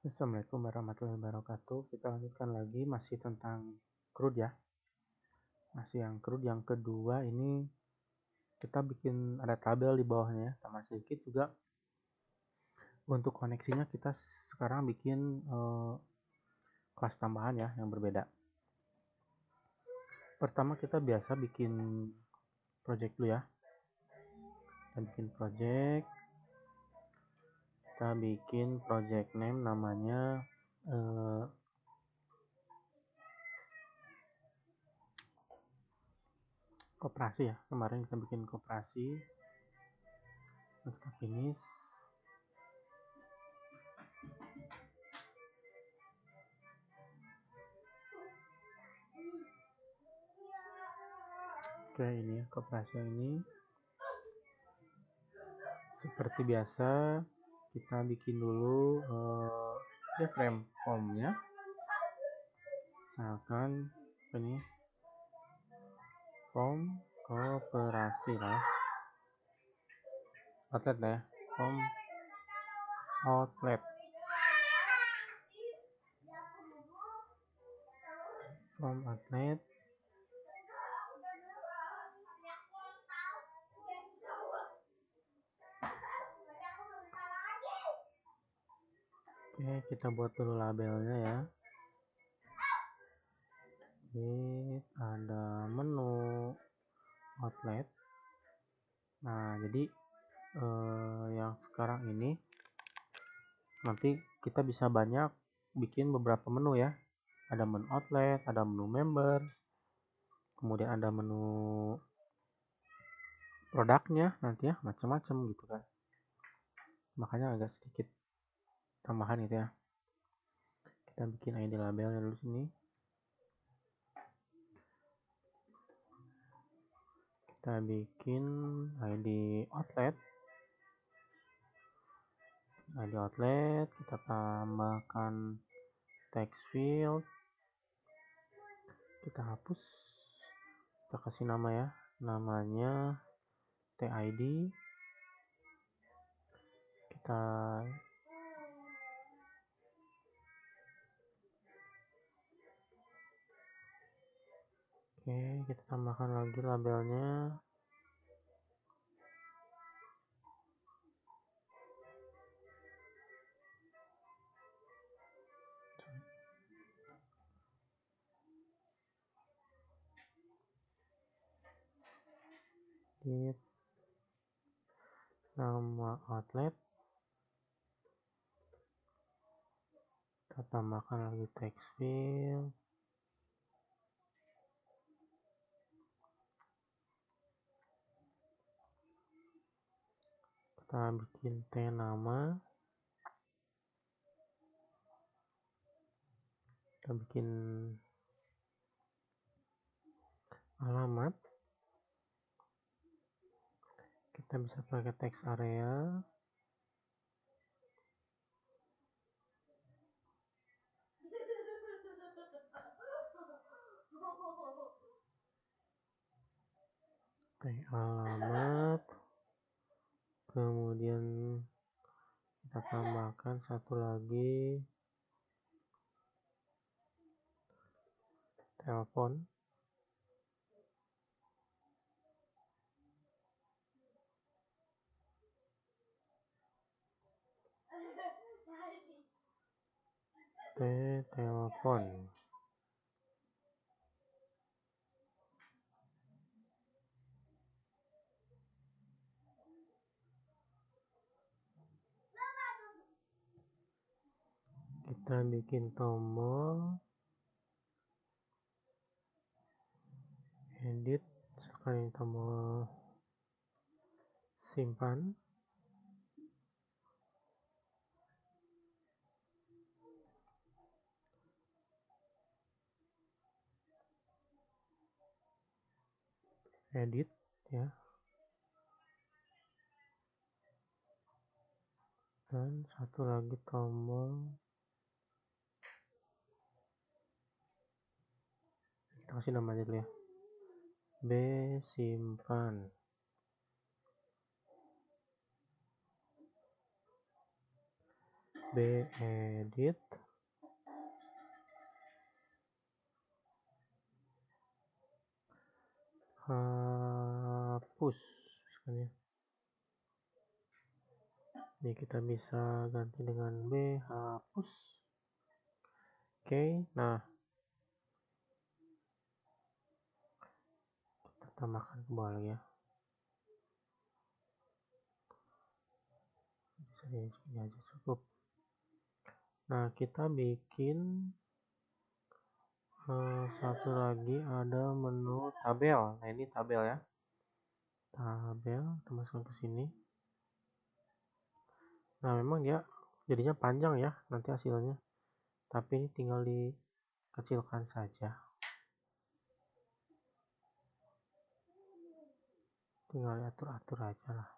Assalamualaikum warahmatullahi wabarakatuh. Kita lanjutkan lagi masih tentang CRUD ya. Masih yang CRUD yang kedua ini kita bikin ada tabel di bawahnya ya. Tambah sedikit juga untuk koneksinya kita sekarang bikin kelas tambahan ya yang berbeda. Pertama kita biasa bikin project dulu ya. Kita bikin project name namanya koperasi ya. Kemarin kita bikin koperasi. Kita finish. Oke, ini ya koperasi ini. Seperti biasa kita bikin dulu frame formnya. Misalkan ini form koperasi lah, outlet lah ya, form outlet, form outlet. Oke, kita buat dulu labelnya ya. Ini ada menu outlet. Nah, jadi yang sekarang ini nanti kita bisa banyak bikin beberapa menu ya. Ada menu outlet, ada menu member, kemudian ada menu produknya nanti ya, macam-macam gitu kan. Makanya agak sedikit tambahan gitu ya. Kita bikin ID labelnya dulu sini. Kita bikin ID outlet. Kita tambahkan text field. Kita hapus. Kita kasih nama ya. Namanya TID. Kita tambahkan lagi labelnya. Nama outlet. Kita tambahkan lagi text field. Kita bikin nama. Kita bikin alamat. Kita bisa pakai text area. Alamat. Kemudian kita tambahkan satu lagi telepon. Telepon. Kita bikin tombol edit, sekarang tombol simpan. Edit ya. Dan satu lagi tombol, kita kasih nama aja dulu ya, B simpan. B edit, hapus. Ini kita bisa ganti dengan B, hapus. Oke, nah kita tambahkan ke bawah lagi ya. Bisa ini aja cukup. Nah, kita bikin satu lagi, ada menu tabel. Nah, ini tabel ya. Tabel, kita masukkan ke sini. Nah, memang dia jadinya panjang ya nanti hasilnya. Tapi ini tinggal dikecilkan saja. Tinggal diatur-atur aja lah.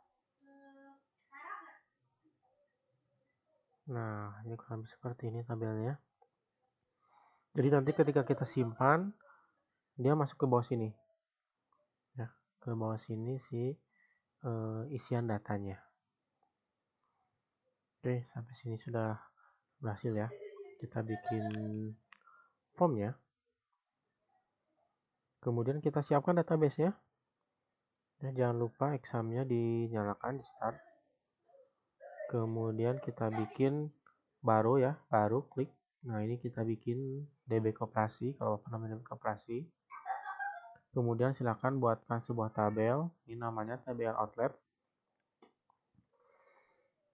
Nah, ini kurang lebih seperti ini tabelnya. Jadi nanti ketika kita simpan, dia masuk ke bawah sini. Ya, ke bawah sini si isian datanya. Oke, sampai sini sudah berhasil ya. Kita bikin formnya. Kemudian kita siapkan database-nya. Ya, jangan lupa examnya dinyalakan di start. Kemudian kita bikin baru ya, baru klik. Nah, ini kita bikin DB Koperasi, kalau apa namanya DB Koperasi. Kemudian silakan buatkan sebuah tabel. Ini namanya tabel outlet.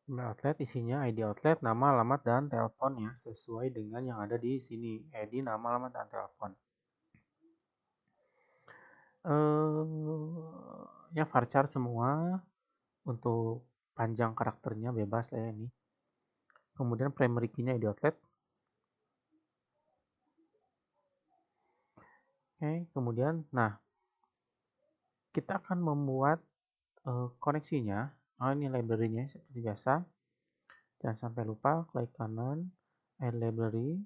Tabel outlet isinya ID outlet, nama, alamat, dan telepon ya, sesuai dengan yang ada di sini. ID, nama, alamat, dan telepon. Ya varchar semua. Untuk panjang karakternya bebas lah ya ini. Kemudian primary key-nya ID outlet. Oke, kemudian nah kita akan membuat koneksinya. Ini library-nya seperti biasa. Jangan sampai lupa klik kanan, add library,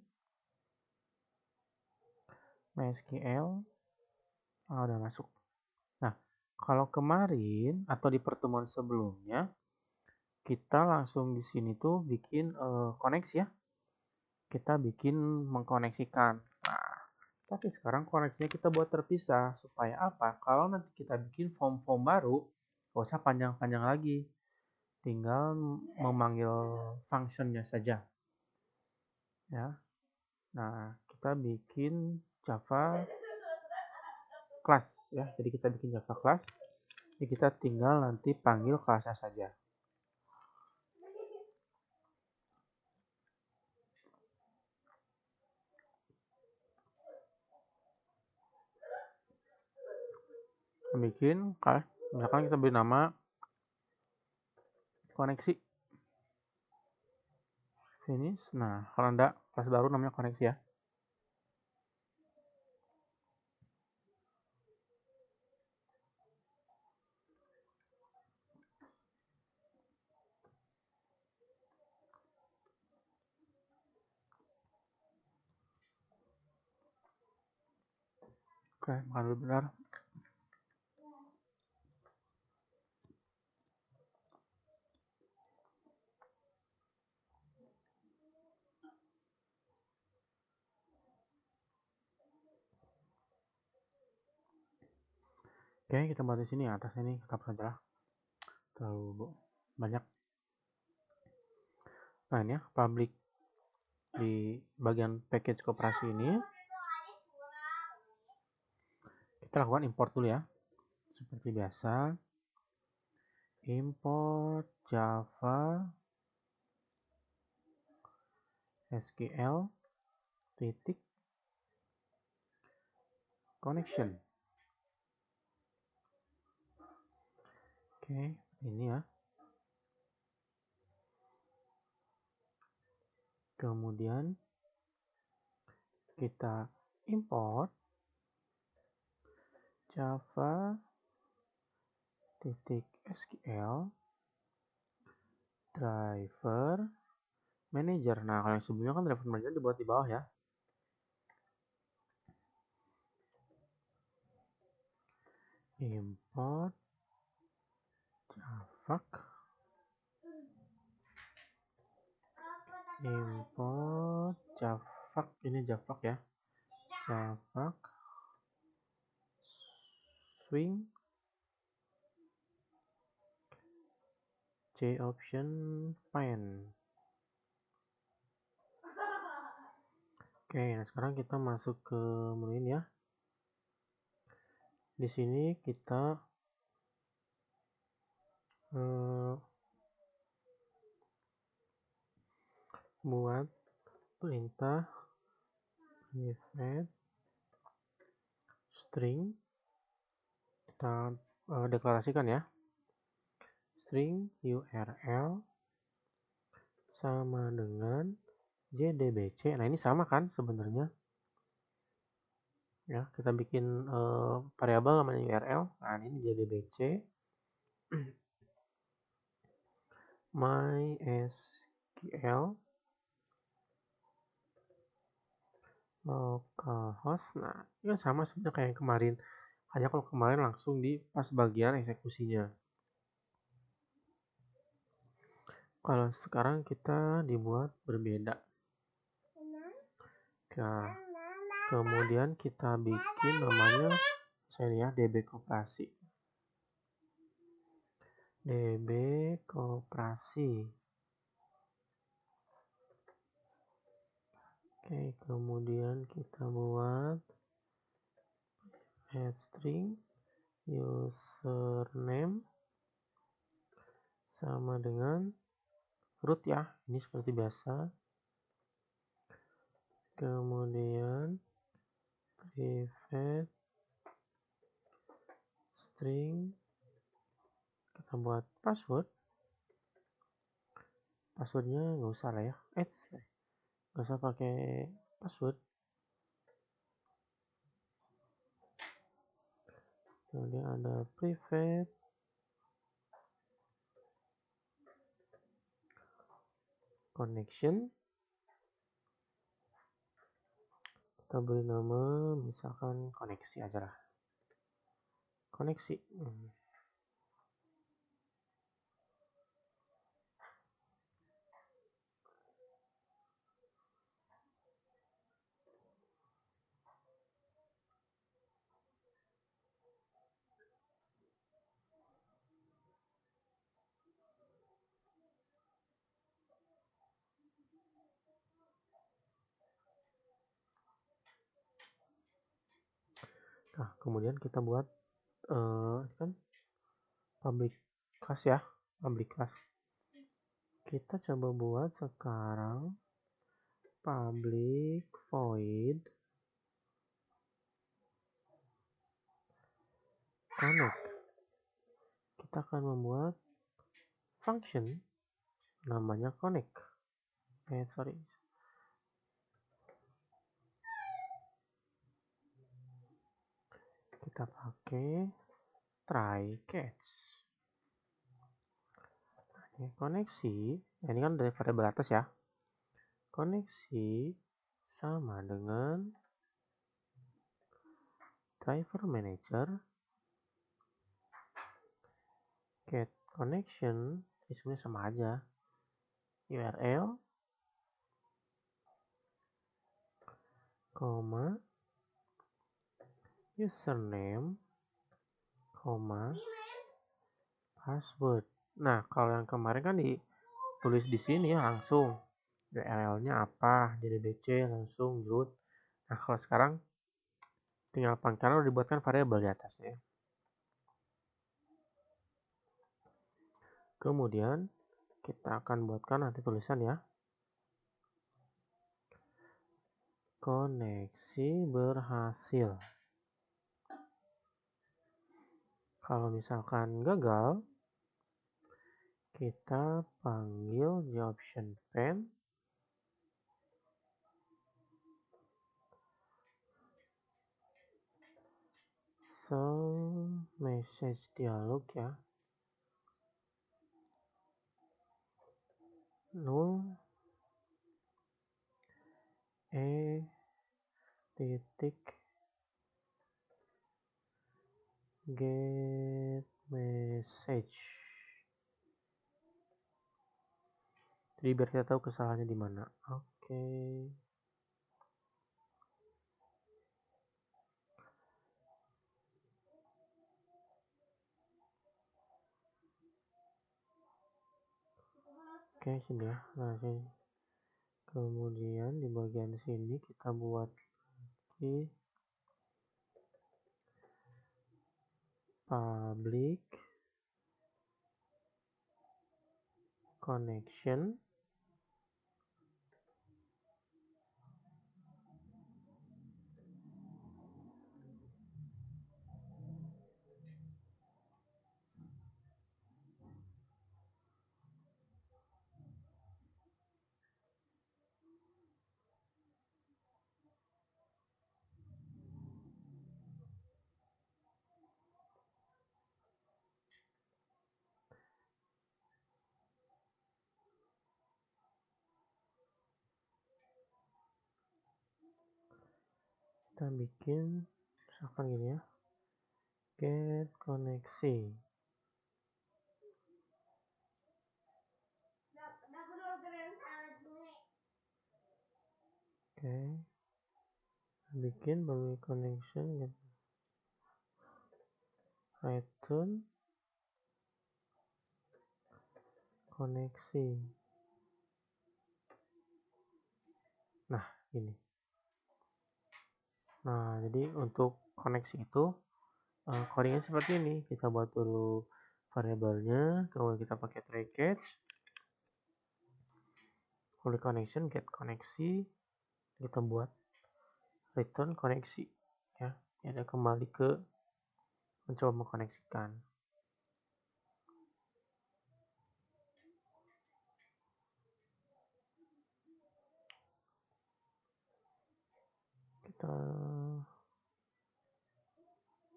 MySQL. Udah masuk. Nah, kalau kemarin atau di pertemuan sebelumnya kita langsung di sini tuh bikin koneksi ya. Kita bikin mengkoneksikan. Nah, tapi sekarang koneksinya kita buat terpisah. Supaya apa? Kalau nanti kita bikin form-form baru, gak usah panjang-panjang lagi. Tinggal memanggil functionnya saja. Ya. Nah, kita bikin Java class ya. Jadi kita bikin Java class. Jadi kita tinggal nanti panggil kelasnya saja. Bikin kelas, misalkan kita beri nama koneksi finish. Nah, kalau enggak kelas baru namanya koneksi ya. Oke, makan dulu bentar. Oke, kita buat di sini atas ini kita saja lah. Terlalu banyak. Nah, ini ya, public di bagian package koperasi ini. Kita lakukan import dulu ya. Seperti biasa. Import Java SQL titik connection. Oke, ini ya. Kemudian kita import Java titik SQL driver manager. Nah, kalau yang sebelumnya kan driver manager dibuat di bawah ya. Import Java import javak, ini javak ya, javak swing J option pen. Oke, nah sekarang kita masuk ke menu ini ya. Di sini kita buat perintah private string, kita deklarasikan ya, string URL sama dengan JDBC. Nah ini sama kan sebenarnya ya, kita bikin variabel namanya URL. Nah ini JDBC MySQL localhost. Nah ini kan sama sebenarnya kayak yang kemarin, hanya kalau kemarin langsung di pas bagian eksekusinya. Kalau sekarang kita dibuat berbeda. Nah, kemudian kita bikin namanya misalnya ya DB Koperasi. DB Koperasi. Oke, kemudian kita buat add string username sama dengan root ya, ini seperti biasa. Kemudian private string, kita buat passwordnya nggak usah lah ya, nggak usah pakai password. Kemudian ada private connection, kita beri nama misalkan koneksi aja lah, koneksi. Nah kemudian kita buat kan public class ya, public class. Kita coba buat sekarang public void connect. Kita akan membuat function namanya connect. Kita pakai try catch. Ini koneksi, ini kan dari variabel atas ya. Koneksi sama dengan driver manager get connection, isinya sama aja, URL koma username koma password. Nah kalau yang kemarin kan ditulis di sini ya langsung URL-nya apa, JDBC langsung root. Nah kalau sekarang tinggal karena udah dibuatkan variabel di atasnya. Kemudian kita akan buatkan nanti tulisan ya, koneksi berhasil. Kalau misalkan gagal, kita panggil option pen message dialog ya, null titik get message. Jadi biar kita tahu kesalahannya di mana. Oke. Oke, sini ya. Nah, sini. Kemudian di bagian sini kita buat lagi public connection kita bikin misalkan gini ya, get koneksi. Oke, bikin public connection, get return koneksi. Nah, ini. Nah, jadi untuk koneksi itu codingnya seperti ini. Kita buat dulu variabelnya, kemudian kita pakai try catch, public connection, get koneksi, kita buat return koneksi ya. Ada kembali ke mencoba mengkoneksikan. Kita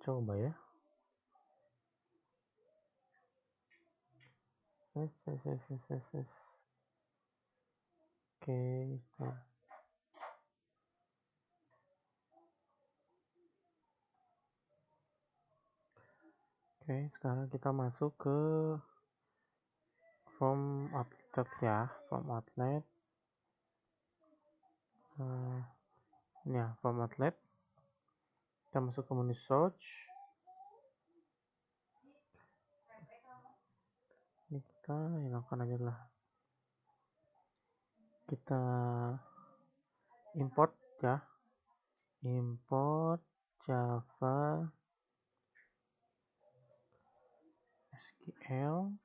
coba ya. Oke, oke, sekarang kita masuk ke form outlet ya, form outlet. Ini ya, form outlet. Kita masuk ke menu search. Ini kita hilangkan aja lah. Kita import ya, import Java SQL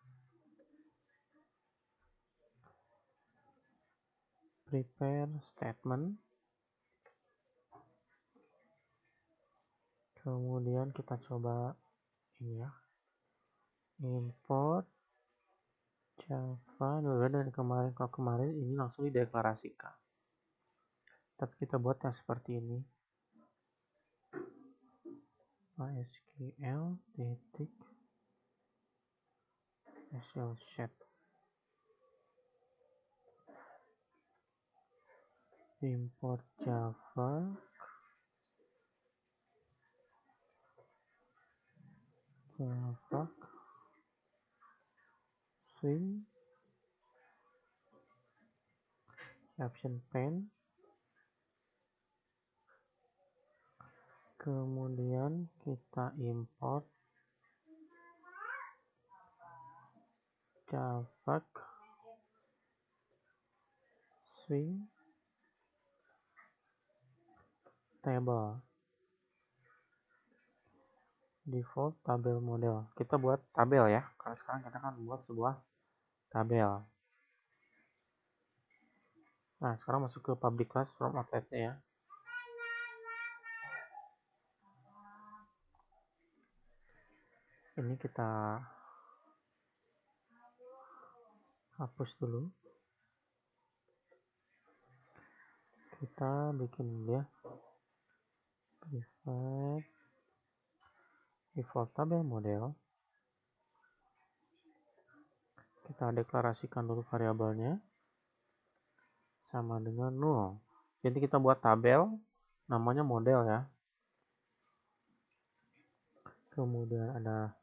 prepare statement, kemudian kita coba ini ya, import Java. Dari kemarin, kalau kemarin ini langsung dideklarasikan, tapi kita buat yang seperti ini, MySQL titik shell set, import Java swing caption pane, kemudian kita import Java swing table, default tabel model. Kita buat tabel ya, karena sekarang kita kan buat sebuah tabel. Nah, sekarang masuk ke public class from outletnya ya. Ini kita hapus dulu. Kita bikin ya default tabel model. Kita deklarasikan dulu variabelnya sama dengan 0. Jadi kita buat tabel namanya model ya. Kemudian ada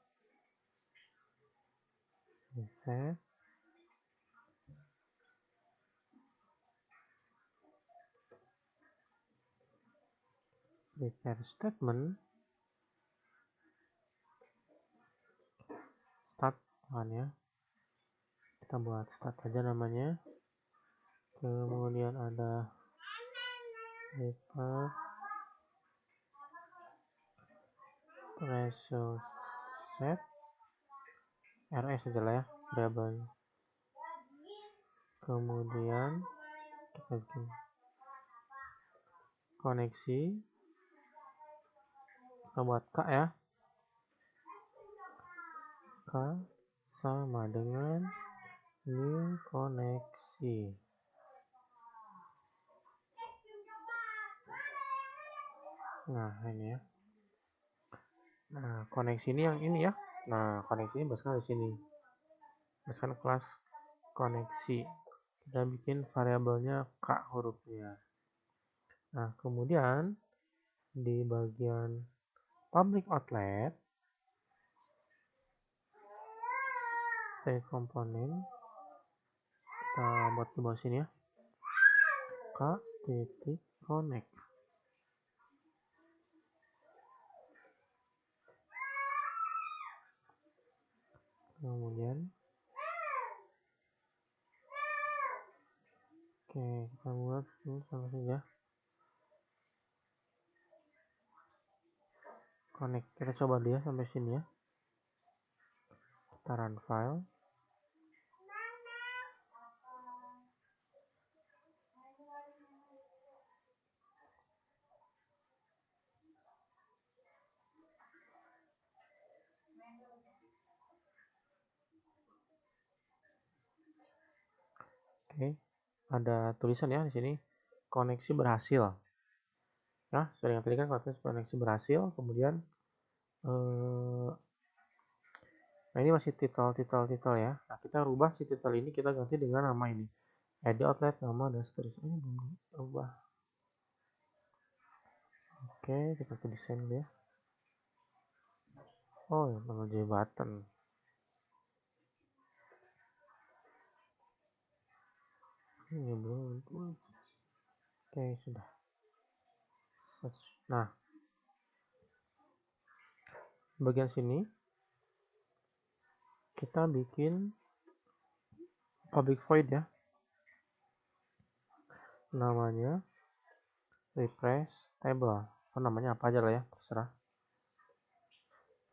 prepare statement start kan ya, kita buat start aja namanya. Kemudian ada prepare threshold set rs aja lah ya variabel. Kemudian kita bikin koneksi, kita buat k ya, k sama dengan new koneksi. Nah ini ya, nah koneksi ini yang ini ya, nah koneksi ini berdasarkan di sini, berdasarkan kelas koneksi, kita bikin variabelnya k hurufnya. Nah kemudian di bagian public outlet state komponen kita buat di bawah sini ya, k titik connect. Kemudian oke, kita buat ini sama saja connect. Kita coba dia sampai sini ya, kita run file. Oke, ada tulisan ya di sini koneksi berhasil. Nah, sering tadi kan koneksi berhasil. Kemudian nah ini masih title ya. Nah kita rubah si title ini, kita ganti dengan nama ini, id outlet, nama dan seterusnya. Ini belum rubah. Oke, kita ke desain dulu ya. Oh ya, tanggal J button. Ini belum. Oke, sudah. Nah, bagian sini kita bikin public void ya, namanya refresh table. Oh, namanya apa aja lah ya, terserah.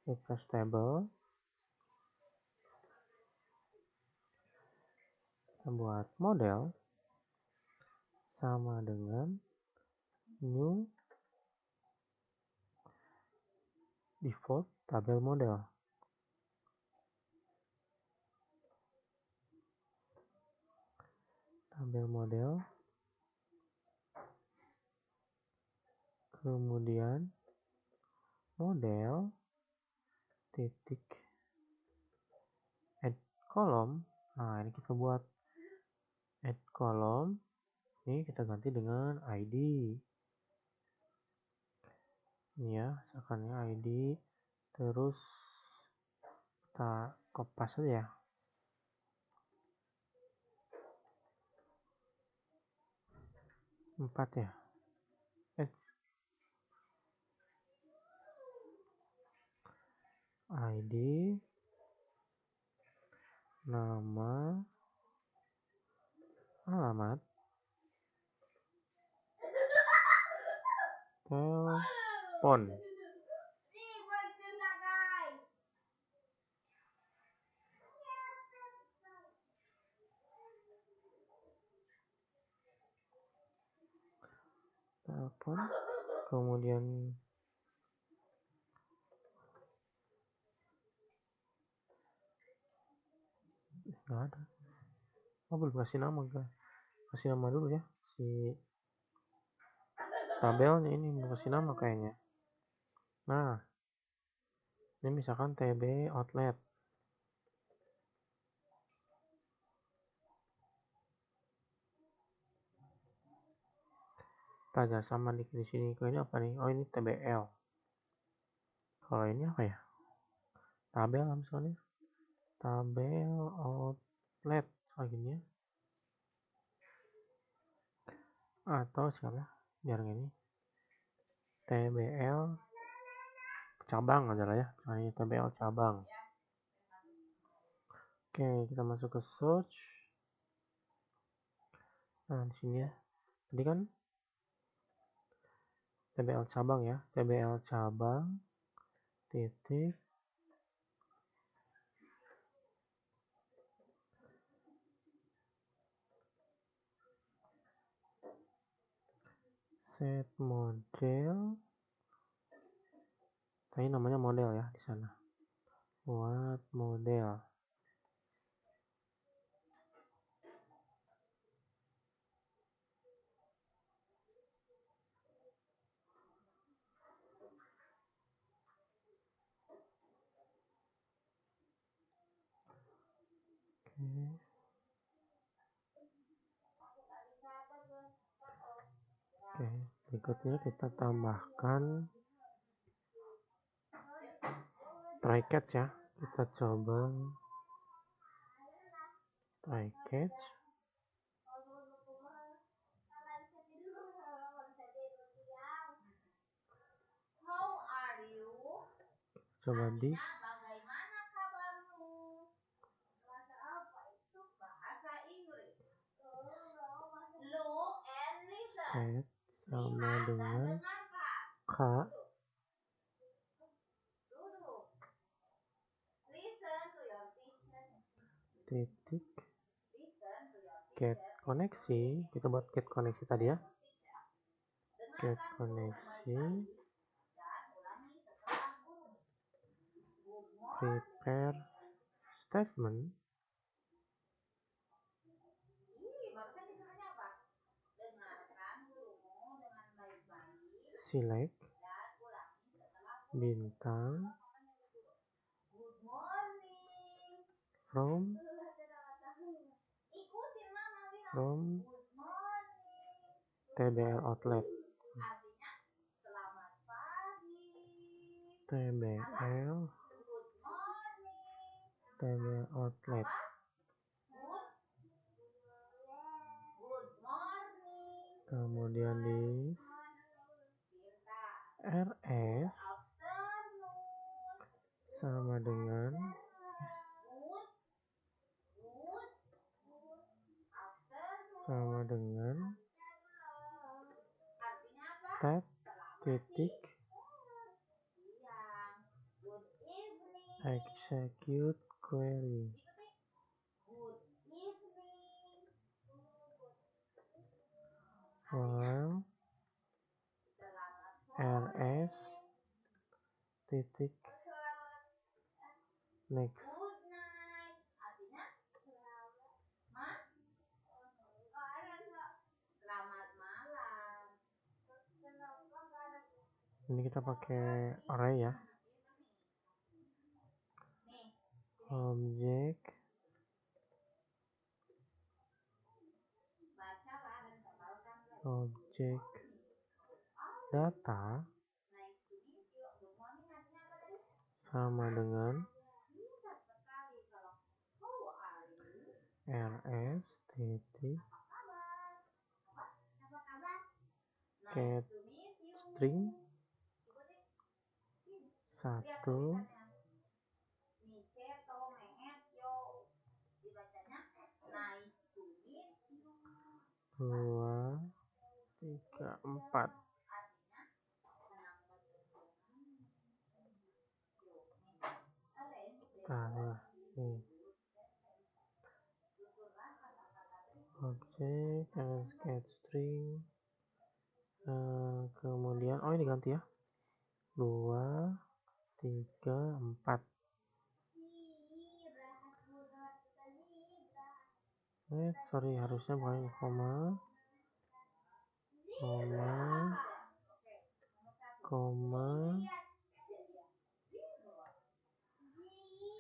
Refresh table, kita buat model sama dengan new default tabel model. Tabel model, kemudian model titik add column. Nah ini kita buat add column, ini kita ganti dengan ID ini ya, misalkannya ID, terus kita kopas aja ya, empat ya, ID, nama, alamat, telepon. Telepon, kemudian nggak ada. Oh belum kasih nama, enggak kasih nama dulu ya si tabelnya, ini belum kasih nama kayaknya. Nah ini misalkan TB outlet, tagar sama di sini. Ini apa nih? Oh ini TBL. Kalau ini apa ya? Tabel misalnya, tabel outlet kayak gini ya. Atau salah, biar ini TBL cabang adalah ya, ini TBL cabang. Oke, kita masuk ke search. Nah, di sini ya. Tadi kan TBL cabang ya, TBL cabang titik set model. Tadi namanya model ya di sana. Buat model. Oke, berikutnya kita tambahkan try catch ya. Kita coba try catch. Coba this. Bagaimana kabarmu? Bahasa apa itu? Bahasa Inggris. Look and listen. Sama dengan K. Duduk. Listen to your teacher. Titik Listen to your get teacher. koneksi. Kita buat get koneksi tadi ya. Get Dengarkan koneksi. dan ulangi setelah guru. Good morning. Prepare statement. Barusan disuruhnya apa? Dengarkan gurumu dengan baik-baik Select dan ulangi setelah guru. bintang Good morning. from Ikutin mama bilang. from Good morning. TBL outlet. Artinya selamat pagi. TBL Good morning. TBL outlet. Apa? Good morning. Kemudian di Pintar. RS Afternoon. sama dengan Good. Afternoon. sama dengan Artinya apa? step Selamat titik siang. Good evening. execute query. Ikuti. Good evening. While Selamat sore. RS titik next. Good night. Artinya selamat malam. Ini kita pakai array ya. Nih, Object bacalah dan hafalkan. object data Nice to meet you. Good morning artinya apa tadi? sama dengan Pintar sekali kalau how are you? rs titik Apa kabar? Apa kabar? get Nice to meet you. string Ikuti. Lihat satu tulisannya. Nice to meet you. Dibacanya nice to meet you. 2 3 4. Artinya senang bertemu denganmu. Yuk, nih. Arrange the Nah, ini susurlah kata-kata berikut. object as get string. Kemudian ini ganti ya. 2 3 4. Sorry, harusnya bukan ini koma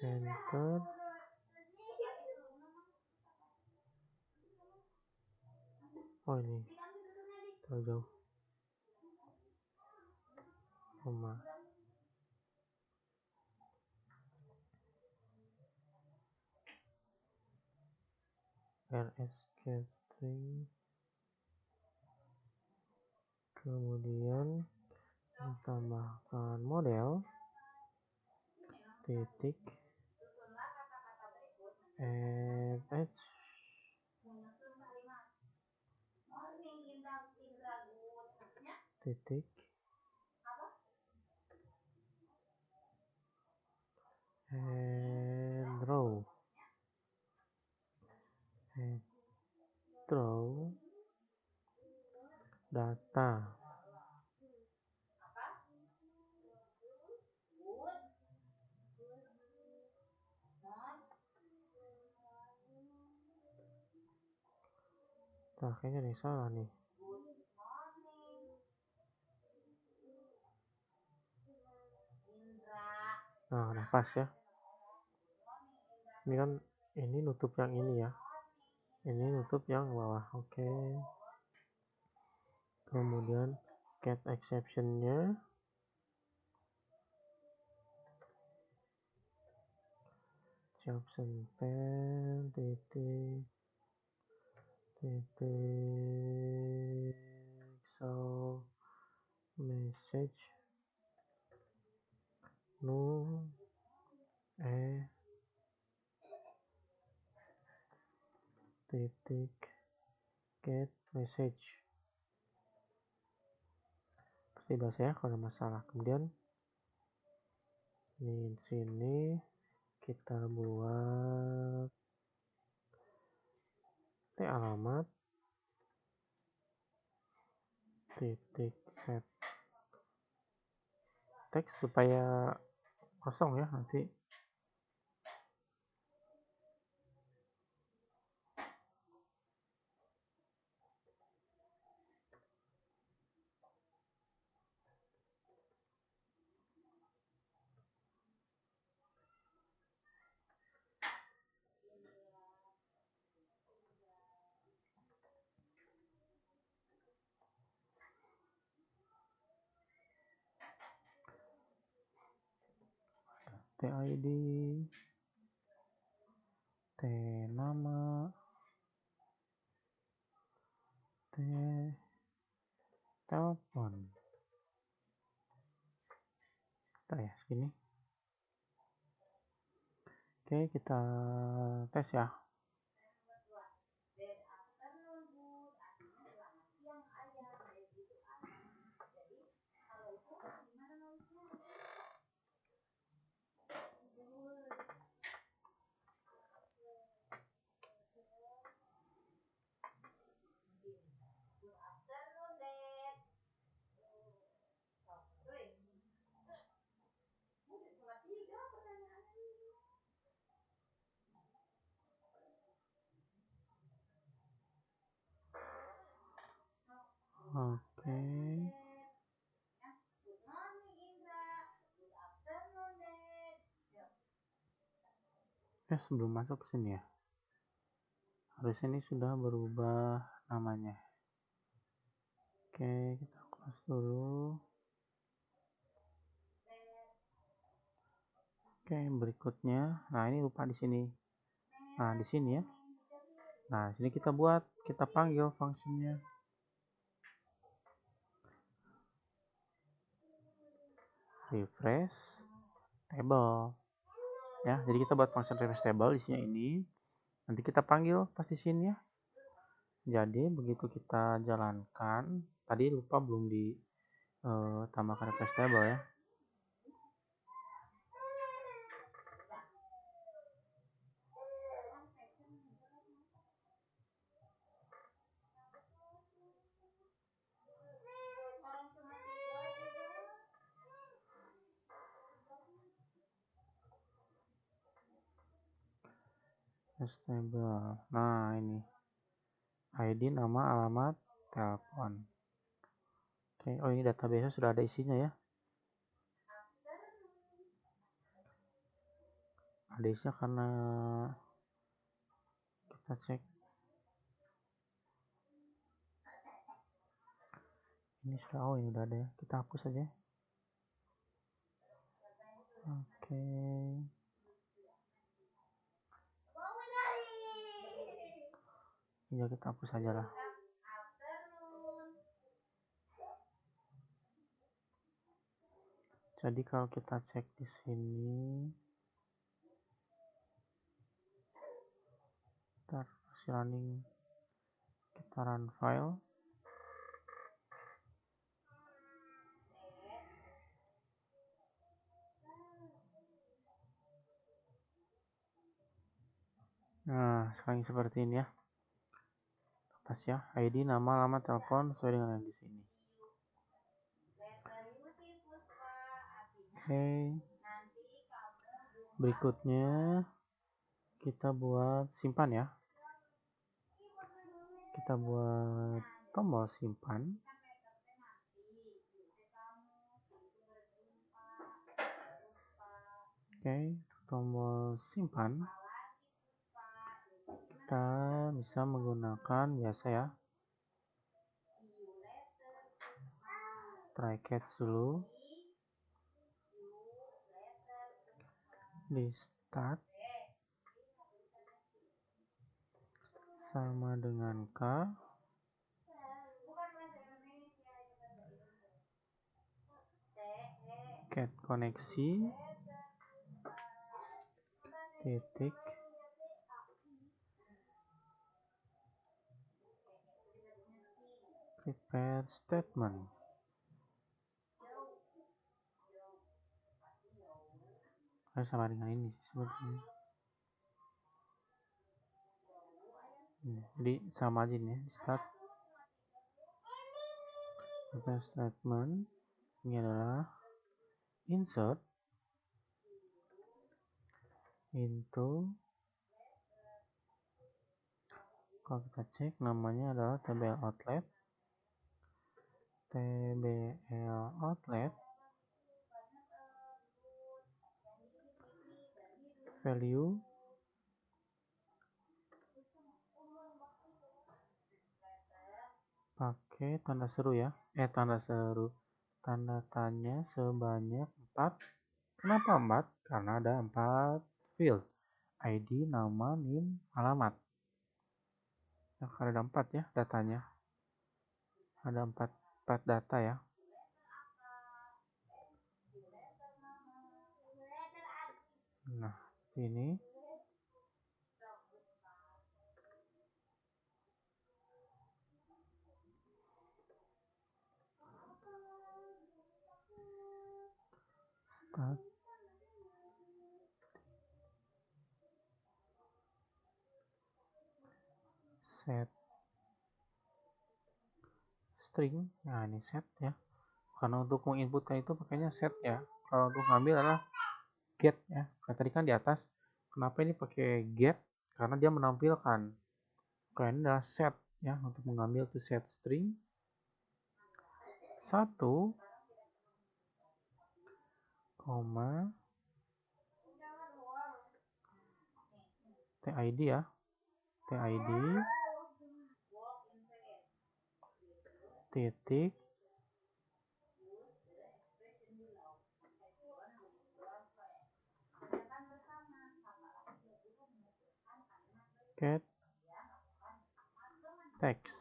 enter. Oh ini terlalu jauh, koma rs get string, kemudian Tambahkan model titik Susunlah kata-kata berikut edge menyusun kalimat. Morning Indra good. Harusnya titik apa? and row data Apa? Good. nah kayaknya ada yang salah nih. Good morning. Indra. Nah udah pas ya. Ini kan ini nutup yang ini ya, ini nutup yang bawah. Oke. Kemudian get exceptionnya Jobson pen titik so message no titik get message pasti bahasa ya kalau ada masalah. Kemudian di sini kita buat alamat titik set teks supaya kosong ya nanti. TID T nama T telepon. Kita ya segini. Oke kita tes ya. Bad afternoon good. Artinya selamat siang ayah. Bad itu ayah. Jadi kalau itu gimana nulisnya? Good afternoon Dad. Oh, tulis. Cuma 3 pertanyaannya. Oke. Good morning Indra. Good afternoon Dad. Sebelum masuk ke sini ya. Harusnya ini sudah berubah namanya. Oke, kita close dulu. Oke, berikutnya. Nah, ini lupa di sini. Nah, di sini ya. Nah, di sini kita panggil fungsinya. Refresh table. Ya, jadi kita buat function refresh table isinya ini. Nanti kita panggil pas di sini ya. Jadi begitu kita jalankan, tadi lupa belum ditambahkan refresh table ya. Table. Nah, ini ID, nama, alamat, telepon. Oke, oh ini database sudah ada isinya ya. Ada isinya karena kita cek. Ini sudah, ini udah ada ya. Kita hapus aja. Oke. Ya kita hapus aja lah. Jadi kalau kita cek di sini, ntar running, kita run file. Nah, sekarang seperti ini ya. Pas ya, ID, nama, alamat, telepon sesuai dengan yang di sini. Oke. Berikutnya kita buat simpan ya. Kita buat tombol simpan. Oke, tombol simpan. Kita bisa menggunakan biasa ya. Try catch dulu. Di start sama dengan K. Get koneksi. Titik. Prepare statement. Sama dengan ini sebetulnya. Jadi sama aja nih, start prepare statement. Ini adalah insert into, kalau kita cek namanya adalah tbl outlet. Value pakai tanda seru ya, tanda tanya sebanyak 4. Kenapa 4? Karena ada 4 field, ID, nama, NIM, alamat. Nah, ada 4 ya datanya, ada 4 data ya. Nah, ini start set string. Nah, ini set ya. Karena untuk menginputkan itu pakainya set ya. Kalau untuk ngambil adalah get ya. Nah, tadi kan di atas. Kenapa ini pakai get? Karena dia menampilkan. Kalau ini adalah set ya, untuk mengambil to set string 1, TID ya. TID titik get text.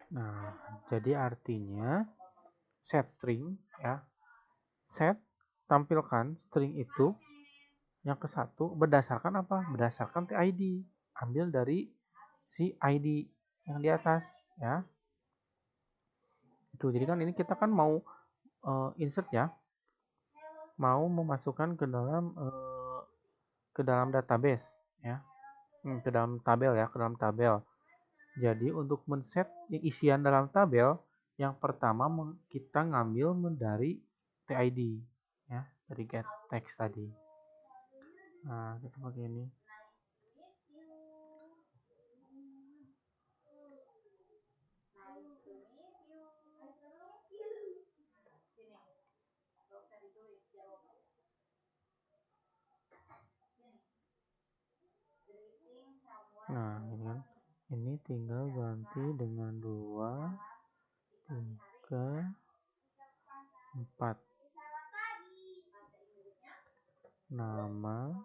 Nah, jadi artinya set string ya. Set tampilkan string itu yang ke satu berdasarkan apa? Berdasarkan TID. Ambil dari si ID yang di atas ya. Itu. Jadi kan ini kita kan mau insert ya. Mau memasukkan ke dalam database ya. Ke dalam tabel ya, ke dalam tabel. Jadi untuk men-set isian dalam tabel, yang pertama kita ngambil dari TID ya, dari get text tadi. Nah, kita pakai ini. Nah, ini kan. Ini tinggal ganti dengan 2, 3, 4. Nama,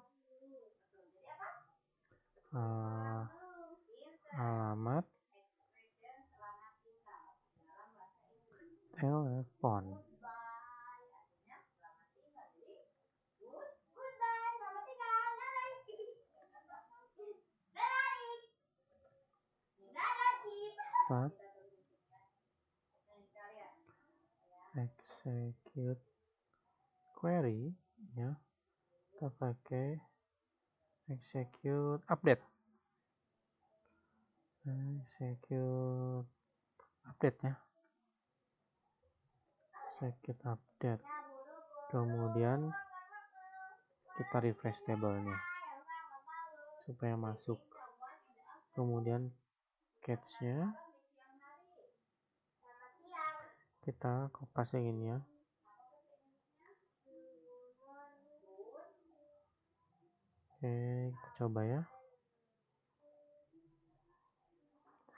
alamat, telepon. Start. Execute query, ya. Kita pakai execute update. Execute update, ya. Execute update. Kemudian kita refresh tabelnya supaya masuk. Kemudian catch-nya kita kopas yang ini, ya. Oke, kita coba, ya.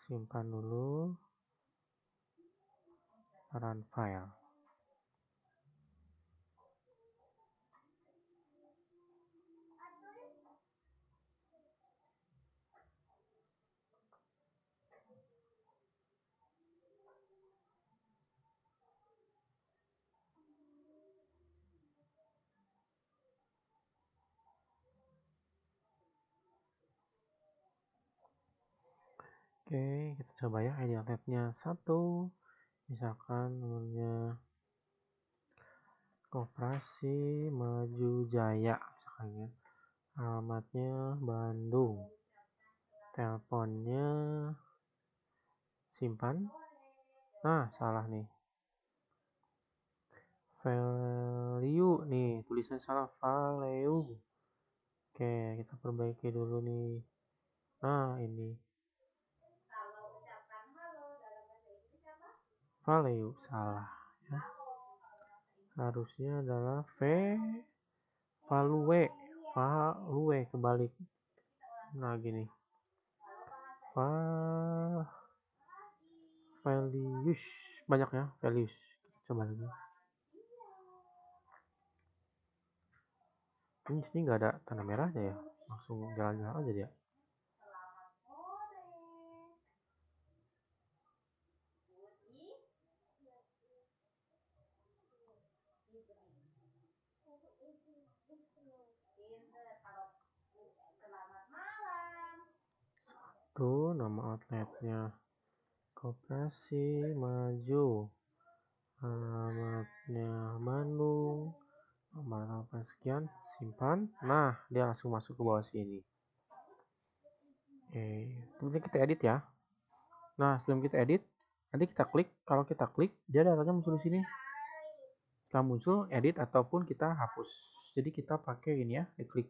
Simpan dulu. Run file. Oke, kita coba, ya. ID outletnya 1. Misalkan nomornya Koperasi Maju Jaya, misalkan, ya. Alamatnya Bandung. Teleponnya simpan. Nah, salah nih. Value nih, tulisan salah, value. Oke, kita perbaiki dulu nih. Nah, ini value salah, ya. Harusnya adalah value kebalik. Nah, gini. Values banyak, ya, values. Coba lagi. Ini sini nggak ada tanda merahnya, ya. Langsung jalan-jalan aja dia. Tuh, nama outletnya Koperasi Maju. Alamatnya Bandung. Nomor sekian, simpan. Nah, dia langsung masuk ke bawah sini. Oke, kemudian kita edit, ya. Nah, sebelum kita edit, nanti kita klik. Kalau kita klik, dia datanya muncul di sini. Setelah muncul, edit ataupun kita hapus. Jadi kita pakai ini, ya, diklik.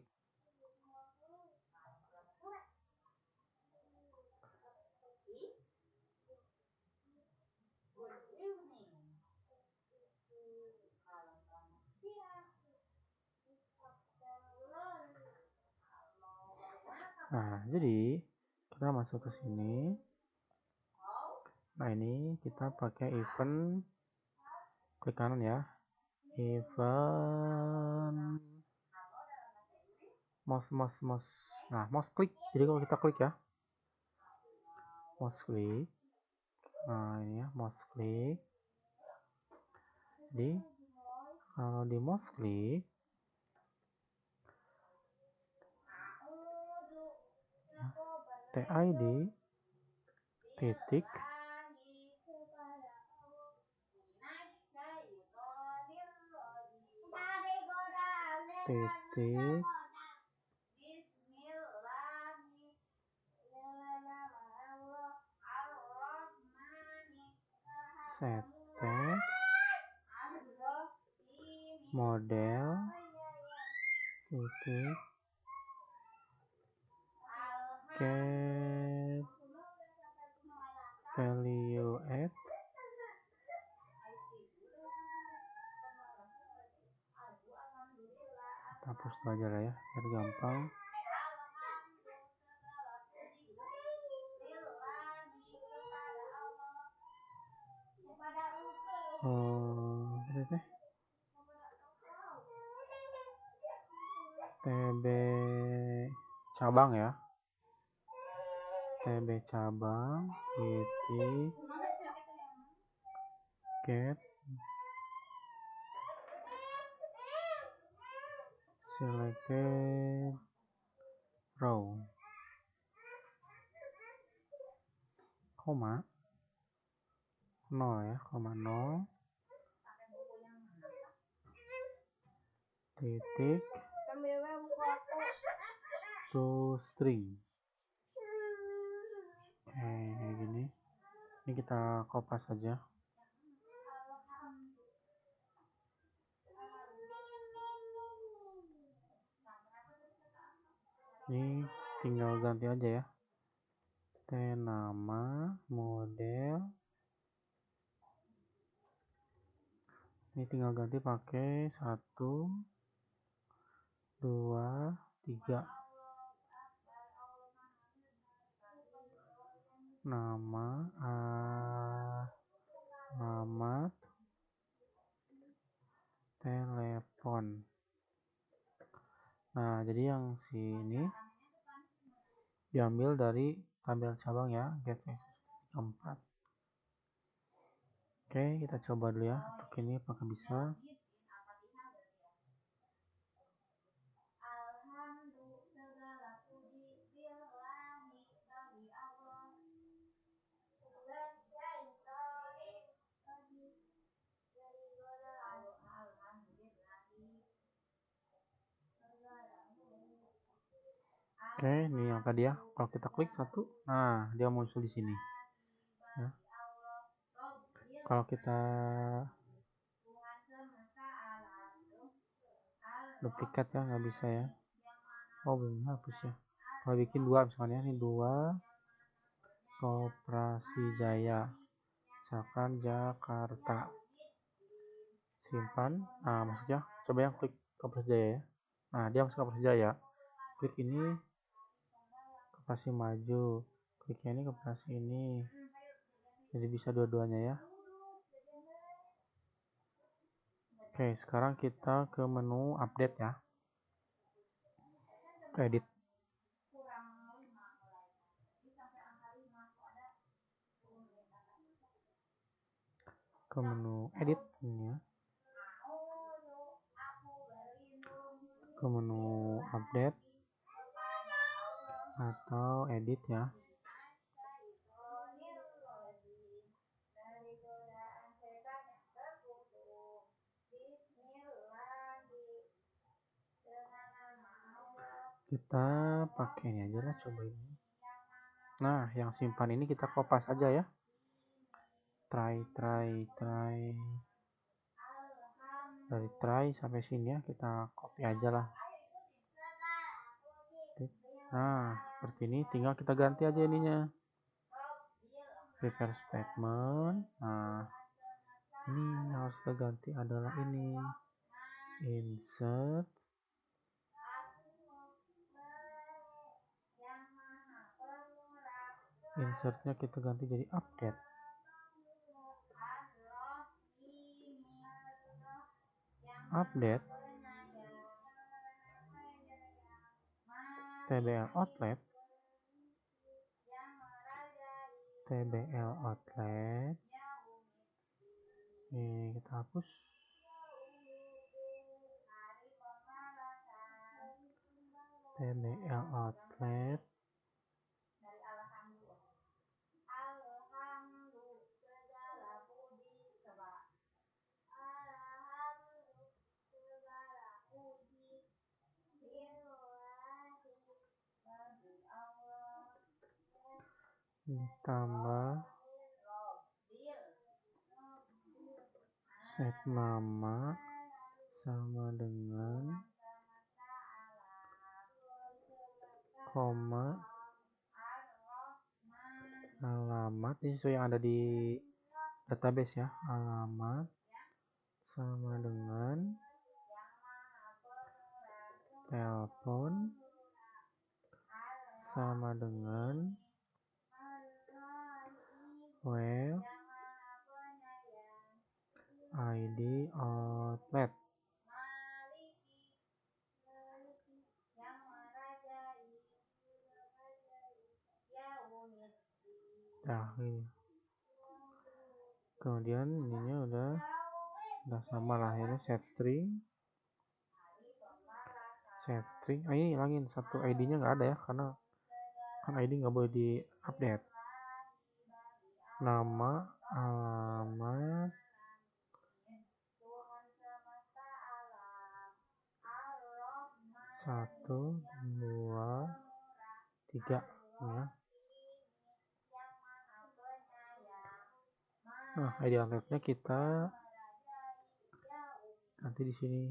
Nah, jadi kita masuk ke sini. Nah, ini kita pakai event, klik kanan, ya. Event mouse. Nah, mouse klik. Jadi kalau kita klik, ya, mouse klik. Nah, ini, ya, mouse klik. Jadi kalau di mouse klik, TID titik setek model titik get value add hapus itu aja lah, ya, biar gampang. TB cabang, ya. TB cabang titik get selected row, koma 0 ya, koma 0 titik to string. Oke, kayak gini. Ini kita kopas saja. Ini tinggal ganti aja ya. Nama, model. Ini tinggal ganti pakai 1, 2, 3. Nama, alamat, telepon. Nah, jadi yang sini diambil dari tabel cabang ya, get 4. Oke, kita coba dulu ya. Untuk ini apakah bisa? Oke, ini yang tadi ya. Kalau kita klik 1, nah dia muncul di sini. Ya. Kalau kita duplikat ya, nggak bisa ya. Oh, belum hapus ya. Kalau bikin 2 misalnya, ini 2 Koperasi Jaya, misalkan Jakarta. Simpan. Nah, maksudnya coba yang klik Koperasi Jaya ya. Nah, dia masuk Koperasi Jaya. Klik ini Koperasi Maju. Kliknya ini Koperasi ini. Jadi bisa dua-duanya ya. Oke, sekarang kita ke menu update ya. Ke edit. Ke menu edit ya. Ke menu update atau edit ya. Kita pakai ini aja lah, coba ini. Nah, yang simpan ini kita kopas aja ya. Try dari try sampai sini ya, kita copy aja lah. Nah, seperti ini, tinggal kita ganti aja ininya. Prepare statement. Nah, ini yang harus kita ganti adalah ini. Insert. Insertnya kita ganti jadi update. Update TBL outlet ini kita hapus. TBL outlet ditambah set nama sama dengan koma alamat, ini sesuai yang ada di database ya. Alamat sama dengan telepon sama dengan web ID outlet. Nah, ini kemudian ininya udah sama lah, ini set string. Ini lagi satu ID-nya nggak ada ya, karena kan ID nggak boleh di update. Nama, alamat, 1, 2, 3 ya. Nah, ID outletnya kita nanti di sini.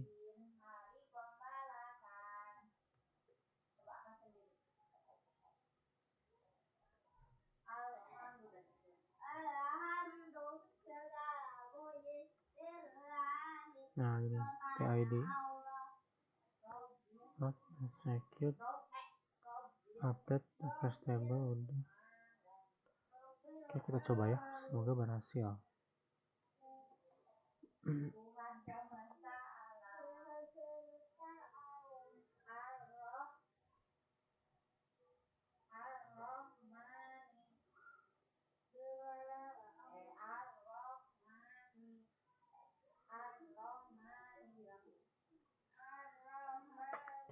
Nah, ini TID. Not execute. Update refresh table udah. Oke, kita coba ya. Semoga berhasil.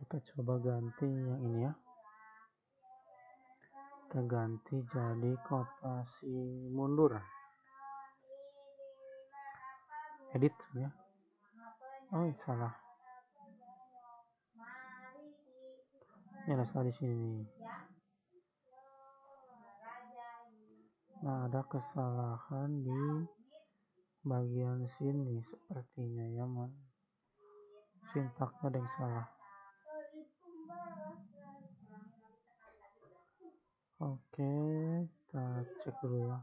Kita coba ganti yang ini ya. Kita ganti jadi koperasi mundur. Edit ya. Oh, salah. Ini ada salah di sini. Nah, ada kesalahan di bagian sini sepertinya ya, sintaknya ada yang salah. Oke, kita cek dulu ya.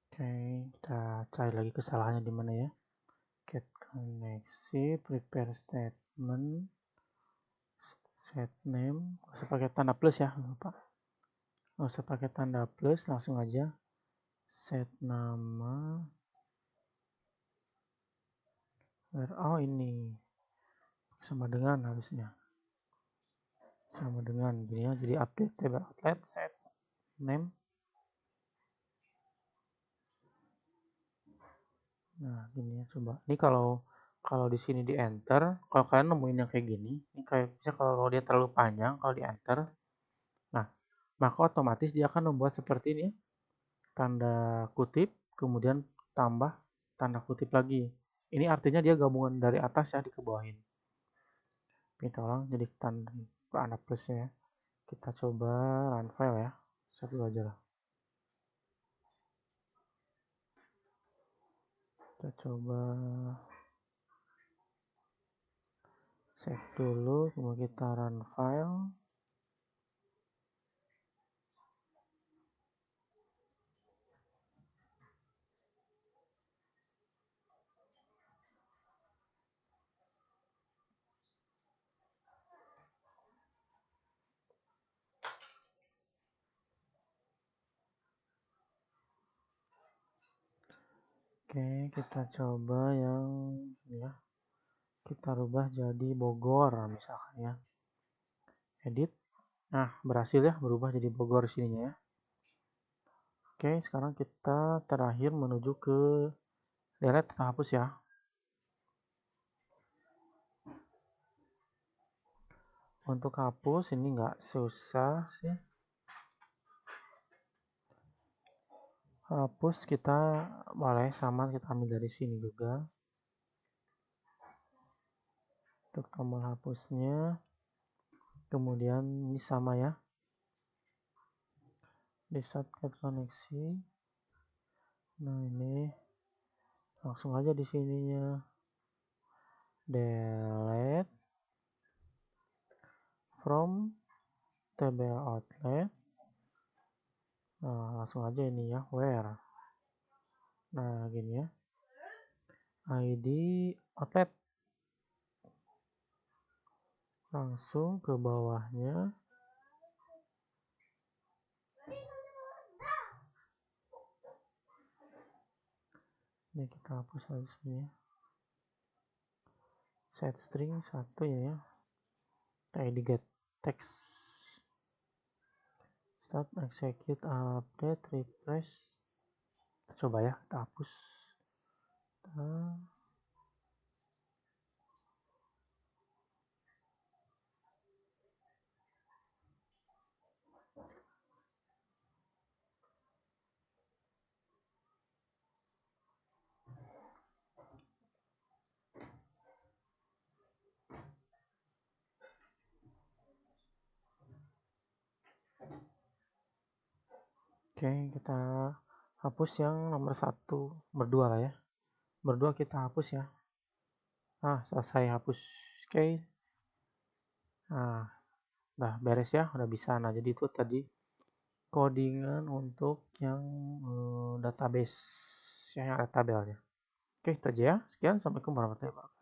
Oke, kita cari lagi kesalahannya di mana ya. Get koneksi, prepare statement, set name. Nggak usah pakai tanda plus ya, lupa. Nggak usah pakai tanda plus, langsung aja set nama. Oh, ini sama dengan harusnya. Sama dengan gini ya, jadi update table outlet set name. Nah, gini ya, coba. Ini kalau di sini di enter, kalau kalian nemuin yang kayak gini, ini kayak bisa kalau dia terlalu panjang, kalau di enter, nah, maka otomatis dia akan membuat seperti ini, tanda kutip, kemudian tambah tanda kutip lagi. Ini artinya dia gabungan dari atas ya, dikebawahin. Kita ulang jadi tanda plusnya ya. Kita coba run file ya, satu aja lah. Kita coba save dulu, kemudian kita run file. Oke, kita coba yang ya, kita rubah jadi Bogor misalkan ya. Edit. Nah, berhasil ya berubah jadi Bogor sininya ya. Oke, sekarang kita terakhir menuju ke delete atau hapus ya. Untuk hapus ini nggak susah sih. Hapus kita boleh sama, kita ambil dari sini juga. Untuk tombol hapusnya. Kemudian ini sama ya. Di start koneksi. Nah, ini langsung aja di sininya. Delete from table outlet. Nah, langsung aja ini ya, where. Nah, gini ya. ID outlet. Langsung ke bawahnya. Ini kita hapus lagi sini ya. Set string 1 ya. ID get text Start, execute, update, refresh. Kita coba ya, kita hapus. Oke, kita hapus yang nomor 1, berdua lah ya. Berdua kita hapus ya. Selesai hapus. Oke. Nah, udah beres ya, udah bisa. Nah, jadi itu tadi codingan untuk yang database yang ada tabelnya. Oke, itu aja ya. Sekian, assalamualaikum warahmatullahi wabarakatuh.